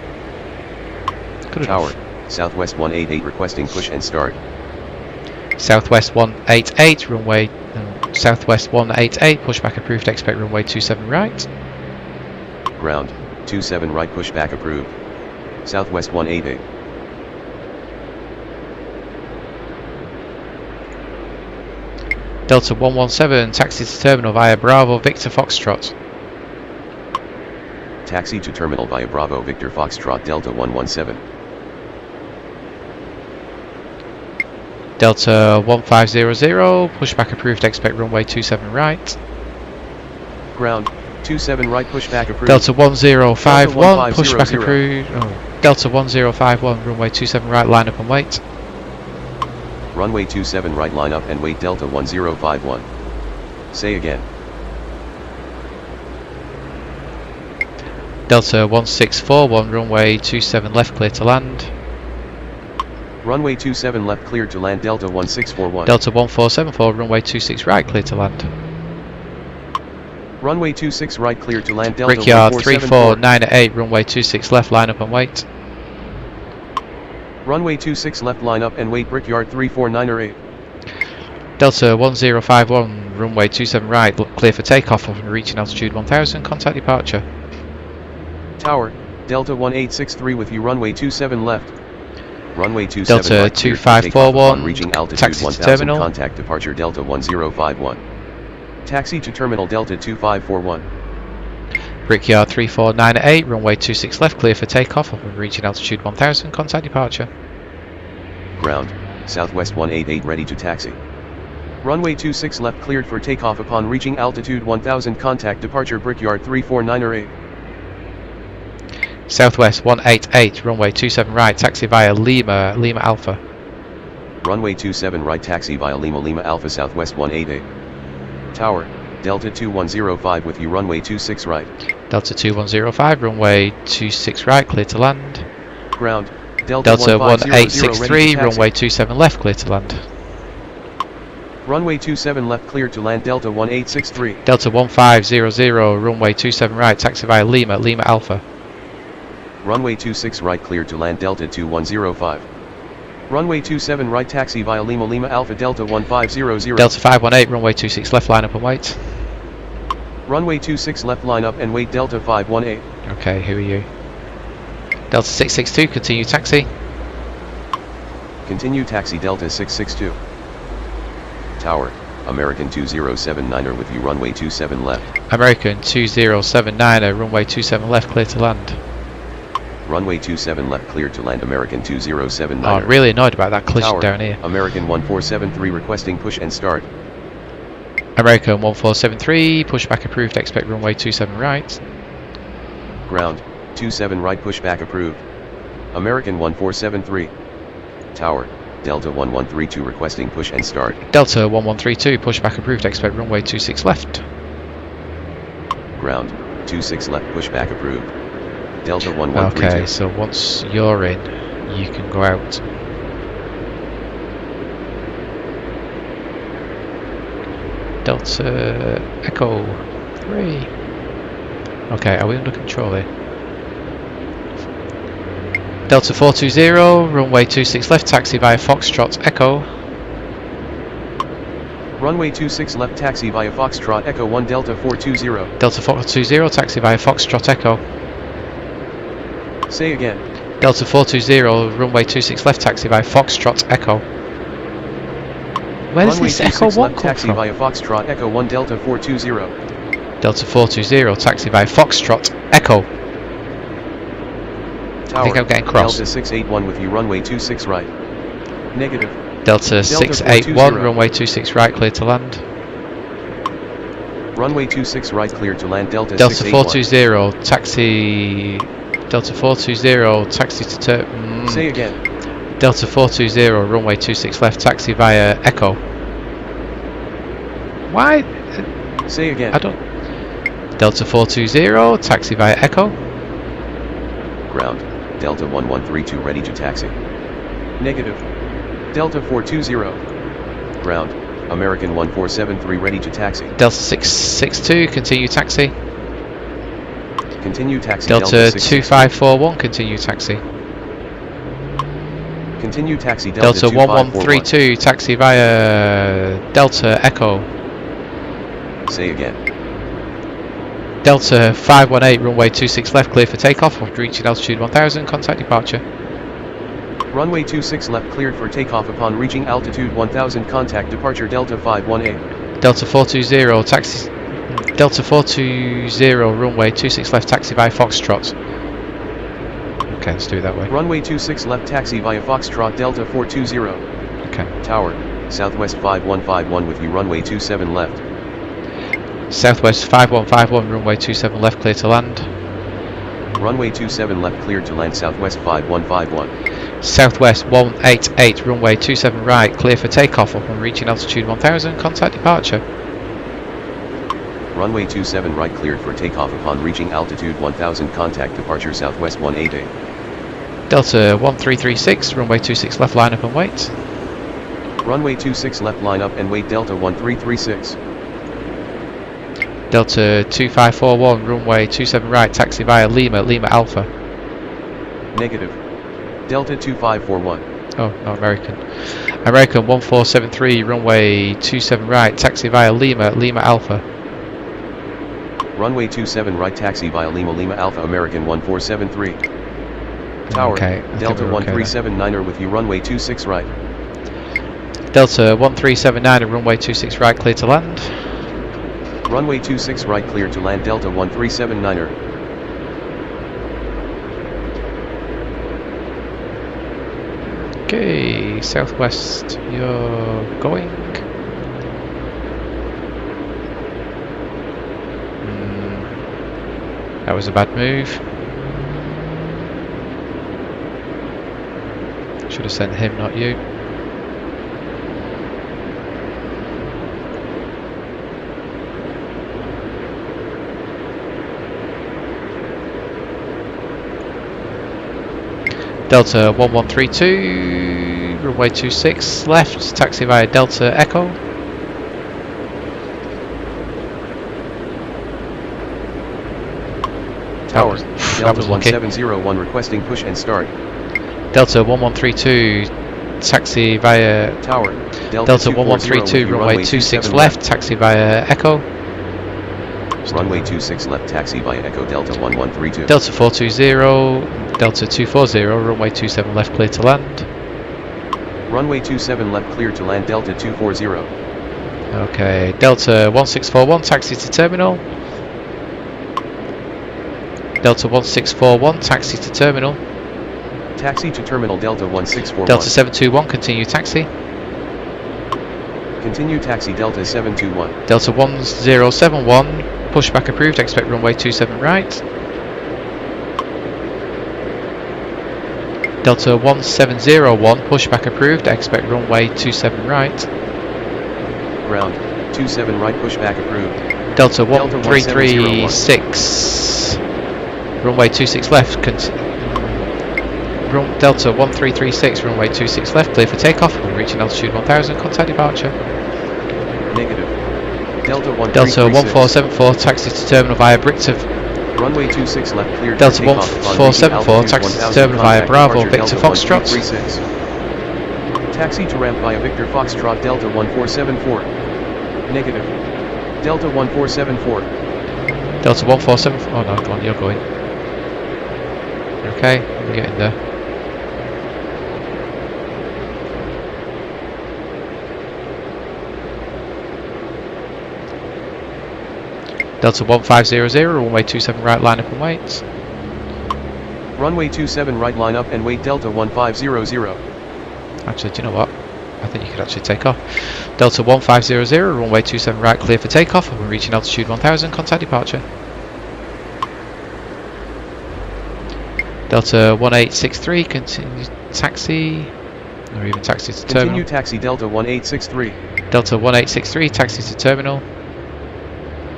Good Tower, enough. Southwest 188 requesting push and start. Southwest 188, runway Southwest 188, pushback approved, expect runway 27 right. Ground, 27 right, pushback approved. Southwest 188. Delta 117, taxi to terminal via Bravo, Victor, Foxtrot. Taxi to terminal via Bravo, Victor, Foxtrot Delta 117. Delta 1500, pushback approved, expect runway 27 right. Ground, 27 right, pushback approved. Delta 1051, Delta pushback 1500. approved. Oh. Delta 1051, runway 27 right, line up and wait. Runway 27 right, line up and wait. Delta 1051. Say again. Delta 1641, runway 27 left, clear to land. Runway 27 left, clear to land. Delta 1641. Delta 1474, runway 26 right, clear to land. Runway 26 right, clear to land. Delta Brickyard 1474. 349 runway 26 left, line up and wait. Runway 26 left, line up and wait. Brickyard 349 Delta 1051, runway 27 right, clear for takeoff upon reaching altitude 1000, contact departure. Tower, Delta 1863 with you runway 27 left. Runway 27 Delta right, clear for takeoff 2541, upon reaching altitude taxi to 1000, terminal. contact departure. Delta 1051. Taxi to terminal Delta 2541. Brickyard 3498, runway 26 left, clear for takeoff upon reaching altitude 1000, contact departure. Ground, Southwest 188 ready to taxi. Runway 26 left, cleared for takeoff upon reaching altitude 1000, contact departure. Brickyard 349 Southwest 188, runway 27 right, taxi via Lima, Lima Alpha. Runway 27 right, taxi via Lima, Lima Alpha. Southwest 188. Tower, Delta 2105 with you runway 26 right. Delta 2105, runway 26 right, clear to land. Ground, Delta 1863, runway 27 left, clear to land. Runway 27 left, clear to land. Delta 1863. Delta 1500, runway 27 right, taxi via Lima, Lima Alpha. Runway 26 right, clear to land. Delta 2105. Runway 27 right, taxi via Lima, Lima Alpha. Delta 1500. Delta 518, runway 26 left, line up and wait. Runway 26 left, line up and wait. Delta 518. Okay, who are you? Delta 662, continue taxi. Continue taxi. Delta 662. Tower, American 2079er with you runway 27 left. American 2079er, runway 27 left, clear to land. Runway 27 left, clear to land. American 2079er. Oh, I'm really annoyed about that collision Tower, down here. American 1473 requesting push and start. American 1473, pushback approved, expect runway 27 right. Ground, 27 right, pushback approved. American 1473. Tower, Delta 1132 requesting push and start. Delta 1132, pushback approved, expect runway 26 left. Ground, 26 left, pushback approved. Delta 1132. Okay, so once you're in, you can go out. Delta Echo 3. Okay, are we under control here? Delta 420, runway 26 left, taxi via Foxtrot Echo. Runway 26 left, taxi via Foxtrot Echo 1 Delta 420. Delta 420, taxi via Foxtrot Echo. Say again. Delta 420, runway 26 left, taxi via Foxtrot Echo. Where does Runway this Echo 1 left, come taxi from? via Foxtrot Echo 1 Delta 420. Delta 420, taxi via Foxtrot Echo. Tower, I think I'm getting cross. Delta 681 with you runway 26 right. Negative. Delta 681, 420. runway 26 right, clear to land. Runway 26 right, clear to land. Delta Delta 681. 420, taxi. Delta 420, taxi to Say again. Delta 420, runway 26 left, taxi via Echo. Why? Say again. I don't. Delta 420, taxi via Echo. Ground, Delta 1132 ready to taxi. Negative. Delta 420. Ground, American 1473 ready to taxi. Delta 662, continue taxi. Continue taxi. Delta 2541, continue taxi. Continue taxi. Delta 1132, taxi via Delta Echo. Say again. Delta 518, runway 26 left, clear for takeoff. After reaching altitude 1000, contact departure. Runway 26 left, cleared for takeoff upon reaching altitude 1000, contact departure. Delta 518. Delta 420, taxi. Delta 420, runway 26 left, taxi via Foxtrot. Okay, let's do it that way. Runway 26 left, taxi via Foxtrot. Delta 420. Okay. Tower, Southwest 5151 with you runway 27 left. Southwest 5151, runway 27 left, clear to land. Runway 27 left, cleared to land. Southwest 5151. Southwest 188, runway 27 right, clear for takeoff upon reaching altitude 1000, contact departure. Runway 27 right, cleared for takeoff upon reaching altitude 1000, contact departure. Southwest 188. Delta 1336, runway 26 left, line up and wait. Runway 26 left, line up and wait. Delta 1336. Delta 2541, runway 27 right, taxi via Lima, Lima Alpha. Negative. Delta 2541. Oh, no, American. American 1473, runway 27 right, taxi via Lima, Lima Alpha. Runway 27 right, taxi via Lima, Lima Alpha. American 1473. Tower, Okay, Delta we're okay 1379er with you runway 26 right. Delta 1379 and runway 26 right, clear to land. Runway 26 right, clear to land. Delta 1379er. Okay, southwest, you're going. That was a bad move. Should have sent him, not you. Delta 1132, runway 26 left, taxi via Delta Echo. Tower, That was Delta lucky. 1701 requesting push and start. Delta 1132, taxi via Tower, Delta 1132, runway 26 left, taxi via Echo. Runway 26 left, taxi via Echo. Delta 1132. Delta 420, Delta 240, runway 27 left, clear to land. Runway 27 left, clear to land. Delta 240. Okay, Delta 1641, taxi to terminal. Delta 1641, taxi to terminal. Taxi to terminal Delta 1641. Delta 721, continue taxi. Continue taxi Delta 721. Delta 1071, pushback approved, expect runway 27 right. Delta 1701, pushback approved, expect runway 27 right. Ground, 27 right, pushback approved. Delta 1336, runway 26 left, Delta 1336, runway 26 left, clear for takeoff, we're reaching altitude 1000, contact departure. Negative. Delta 1336. Delta 1474, taxi to terminal via Victor. Runway 26 left, cleared Delta for takeoff upon 1474, reaching taxi to altitude terminal via 1000, Bravo, departure Victor Delta Foxtrot. 1336. Taxi to ramp via Victor Foxtrot Delta 1474. Negative. Delta 1474. Delta 1474, oh no, go on, you're going. Okay, we're getting there. Delta 1500, runway 27 right, line up and wait. Runway 27 right, line up and wait Delta 1500. Actually, do you know what? I think you could actually take off. Delta 1500, runway 27 right, clear for takeoff, and we're reaching altitude 1000, contact departure. Delta 1863, continue taxi, or even taxi to terminal. Continue taxi Delta 1863. Delta 1863, taxi to terminal.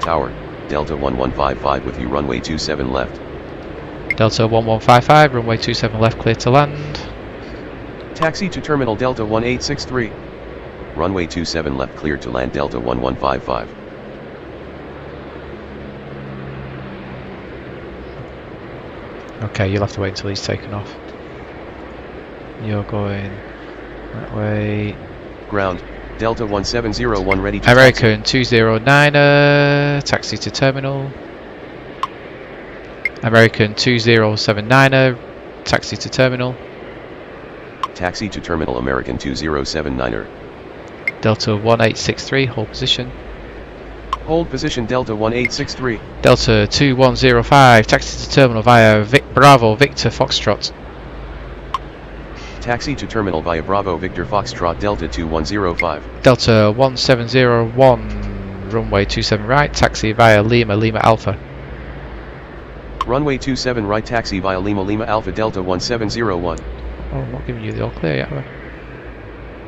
Tower, Delta 1155 with you, runway 27 left. Delta 1155, runway 27 left, clear to land. Taxi to terminal Delta 1863. Runway 27 left, cleared to land Delta 1155. Okay, you'll have to wait until he's taken off. You're going that way. Ground, Delta 1701 ready to American 209er, taxi to terminal. American 2079er, taxi to terminal. Taxi to terminal American 2079er. Delta 1863, hold position. Hold position Delta 1863. Delta 2105, taxi to terminal via Bravo Victor Foxtrot. Taxi to terminal via Bravo Victor Foxtrot Delta 2105. Delta 1701, runway 27 right, taxi via Lima Alpha. Runway 27 right, taxi via Lima Alpha Delta 1701. Oh, I'm not giving you the all clear yet, have I?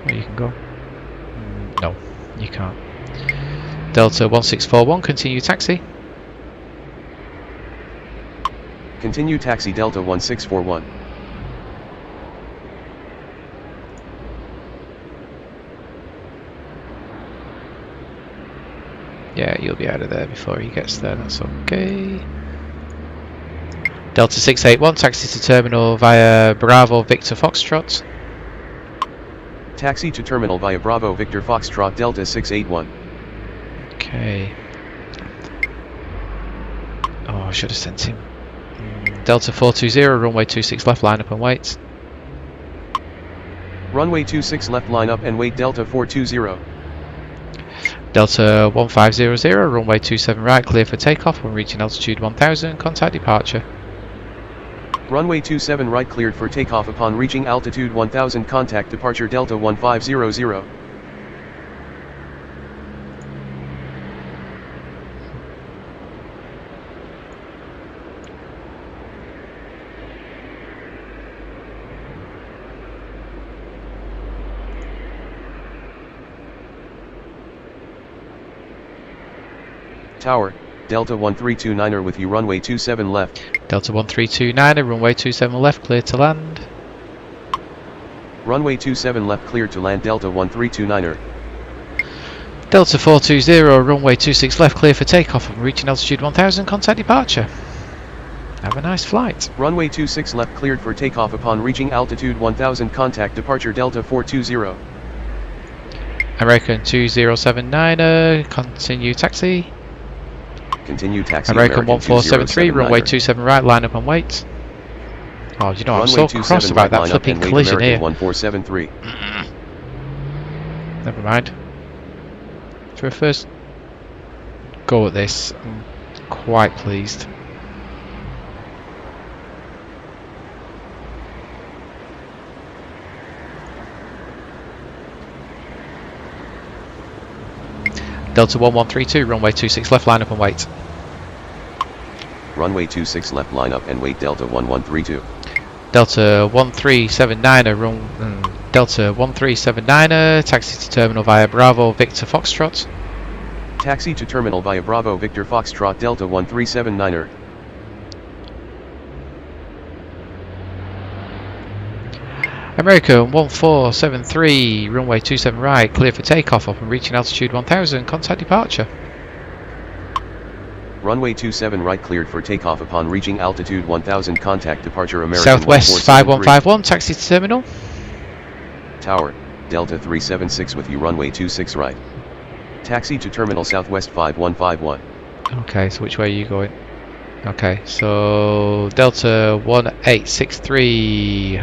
Oh, you can go. No, you can't. Delta 1641, continue taxi. Continue taxi Delta 1641. Yeah, you'll be out of there before he gets there, that's okay. Delta 681, taxi to terminal via Bravo Victor Foxtrot. Taxi to terminal via Bravo Victor Foxtrot Delta 681. Okay. Oh, I should have sent him. Delta 420, runway 26 left, line up and wait. Runway 26 left, line up and wait Delta 420. Delta 1500, runway 27 right, clear for takeoff, when reaching altitude 1000, contact departure. Runway 27 right, cleared for takeoff upon reaching altitude 1000, contact departure Delta 1500. Tower, Delta 1329er with you, runway 27 left. Delta 1329er, runway 27 left, clear to land. Runway 27 left, cleared to land Delta 1329er. Delta 420, runway 26 left, clear for takeoff, and reaching altitude 1000, contact departure. Have a nice flight. Runway 26 left, cleared for takeoff upon reaching altitude 1000, contact departure Delta 420. American 2079er, continue taxi. Continue taxi American 1473, runway 27 right, line up and wait. Oh, you know, I'm so cross about that flipping collision here. 1473. Never mind. For a first go at this, I'm quite pleased. Delta 1132, runway 26 left, line up and wait. Runway 26 left, line up and wait. Delta 1132. Delta 1379er, Delta 1379er, taxi to terminal via Bravo Victor Foxtrot. Taxi to terminal via Bravo Victor Foxtrot Delta 1379er. American 1473, runway 27 right, clear for takeoff upon reaching altitude 1000, contact departure. Runway 27 right cleared for takeoff upon reaching altitude 1000, contact departure. American Southwest 5151, taxi to terminal. Tower, Delta 376 with you, runway 26 right. Taxi to terminal Southwest 5151. Okay, so which way are you going? Okay, so Delta 1863.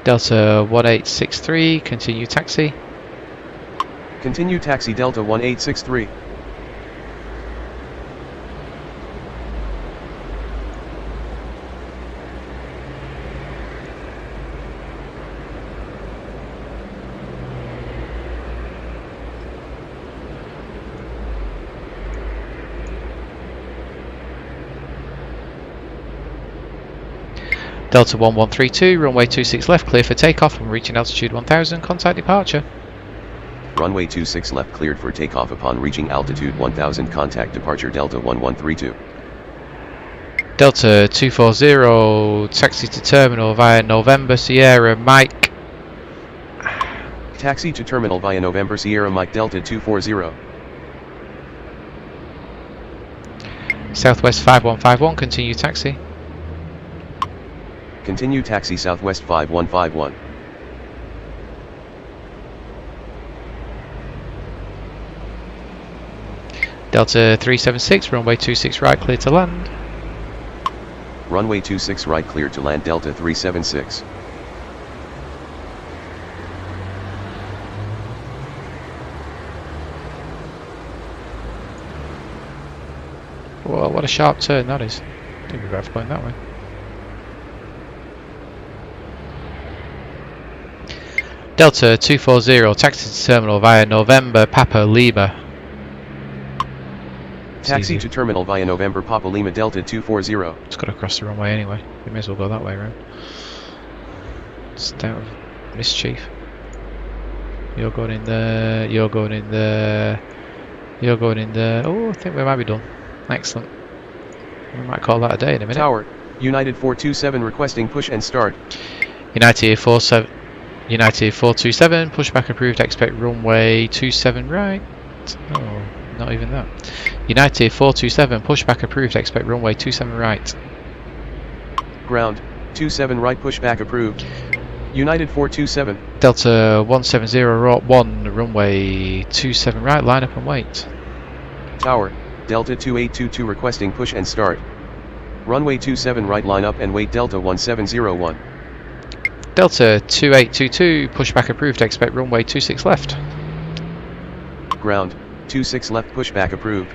Delta 1863, continue taxi. Continue taxi Delta 1863. Delta 1132, runway 26 left, clear for takeoff and reaching altitude 1000, contact departure. Runway 26 left cleared for takeoff upon reaching altitude 1000, contact departure. Delta 1132. Delta 240, taxi to terminal via November Sierra Mike. Taxi to terminal via November Sierra Mike Delta 240. Southwest 5151, continue taxi. Continue taxi Southwest 5151. Delta 376, runway 26 right, clear to land. Runway 26 right clear to land Delta 376. Well, what a sharp turn that is. Didn't regret going that way. Delta 240, taxi to terminal via November Papa Lima. Taxi to terminal via November Papa Lima Delta 240. It's got to cross the runway anyway. We may as well go that way around. Just out of mischief. You're going in there. You're going in there. You're going in there. Oh, I think we might be done. Excellent. We might call that a day in a minute. Tower, United 427 requesting push and start. United 427, pushback approved, expect runway 27 right. Oh, not even that. United 427, pushback approved, expect runway 27 right. Ground, 27 right, pushback approved. United 427. Delta 170, 1, runway 27 right, line up and wait. Tower, Delta 2822 requesting push and start. Runway 27 right, line up and wait. Delta 1701. Delta 2822, pushback approved, expect runway 26 left. Ground, 26 left, pushback approved.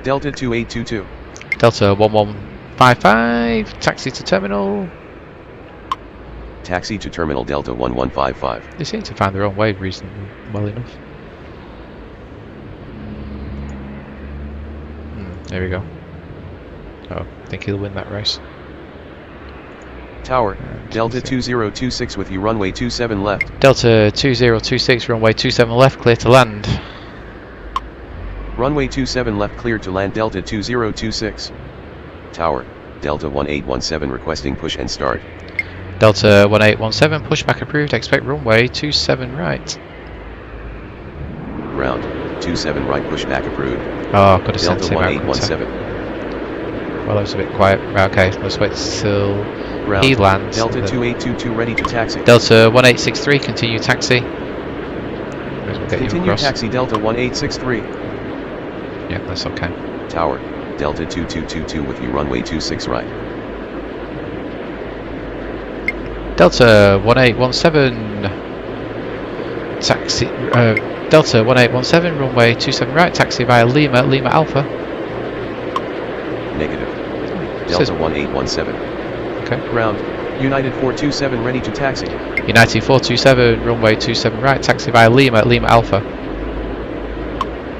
Delta 2822. Delta 1155, taxi to terminal. Taxi to terminal Delta 1155. They seem to find their own way reasonably well enough. There we go. Oh, I think he'll win that race. Tower, Delta 2026 with you, runway 27 left. Delta 2026, runway 27 left, clear to land. Runway 27 left, cleared to land. Delta 2026. Tower, Delta 1817 requesting push and start. Delta 1817, pushback approved, expect runway 27 right. Ground, 27 right, pushback approved. Oh, I could have sent Delta him out. 1817. Well, that was a bit quiet. Okay, let's wait till Ground, he lands. Delta 2822 ready to taxi. Delta 1863, continue taxi. We'll get Continue taxi Delta 1863. Yeah, that's okay. Tower, Delta 2222 with you, runway 26 right. Delta 1817 taxi, Delta 1817 runway 27 right, taxi via Lima, Lima Alpha. Negative. Delta 1817. Okay. Ground. United 427 ready to taxi. United 427 runway 27 right, taxi via Lima, Lima Alpha.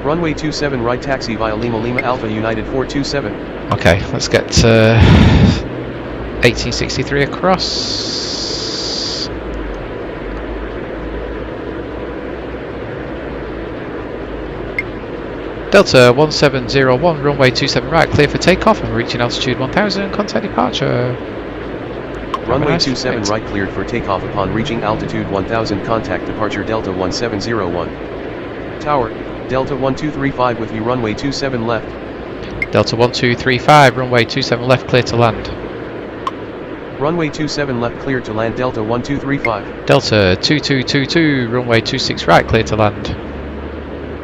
Runway 27 right, taxi via Lima, Lima Alpha, United 427. Okay, let's get 1863 across. Delta 1701 runway 27 right, clear for takeoff and reaching altitude 1000, contact departure. Runway 27 right cleared for takeoff upon reaching altitude 1000, contact departure Delta 1701. Tower, Delta 1235 with you, runway 27 left. Delta 1235 runway 27 left, clear to land. Runway 27 left cleared to land, Delta 1235. Delta 2222 runway 26 right, clear to land.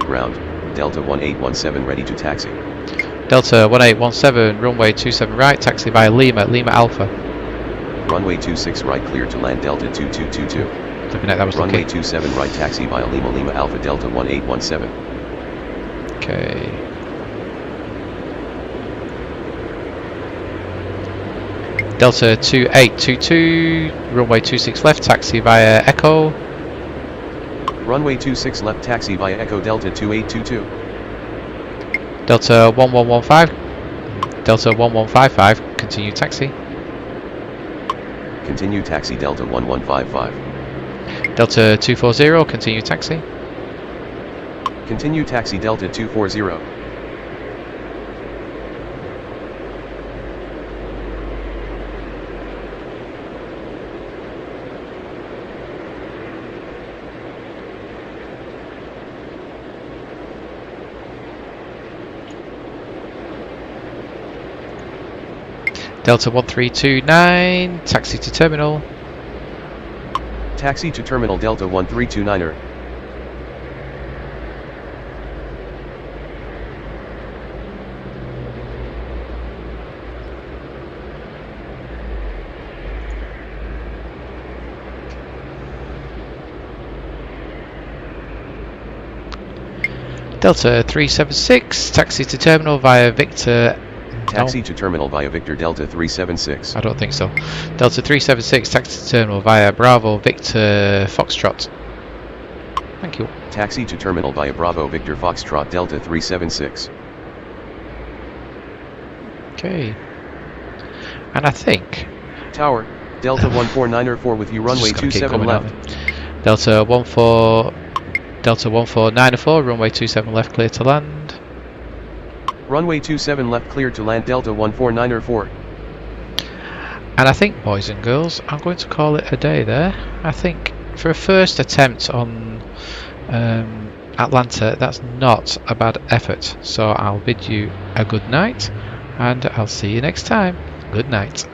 Ground, Delta 1817 ready to taxi. Delta 1817 runway 27 right, taxi via Lima, Lima Alpha. Runway 26 right cleared to land, Delta 2222. Looking at that was runway lucky. 27 right, taxi via Lima, Lima Alpha, Delta 1817. Okay. Delta 2822 runway 26 left, taxi via Echo. Runway 26 left, taxi via Echo, Delta 2822. Delta 1115. Delta 1155, continue taxi. Continue taxi, Delta 1155. Delta 240, continue taxi. Continue taxi, Delta 240. Delta 1329, taxi to terminal. Taxi to terminal, Delta 1329er. Delta 376, taxi to terminal via Victor. Taxi to terminal via Victor, Delta 376. I don't think so. Delta 376, taxi to terminal via Bravo Victor Foxtrot. Thank you. Taxi to terminal via Bravo Victor Foxtrot, Delta 376. Okay. And I think Tower, Delta 14904 with you, runway 27 left. Delta 14904, runway 27 left, clear to land. Runway 27 left cleared to land, Delta 14904. And I think, boys and girls, I'm going to call it a day there. I think for a first attempt on Atlanta, that's not a bad effort. So I'll bid you a good night, and I'll see you next time. Good night.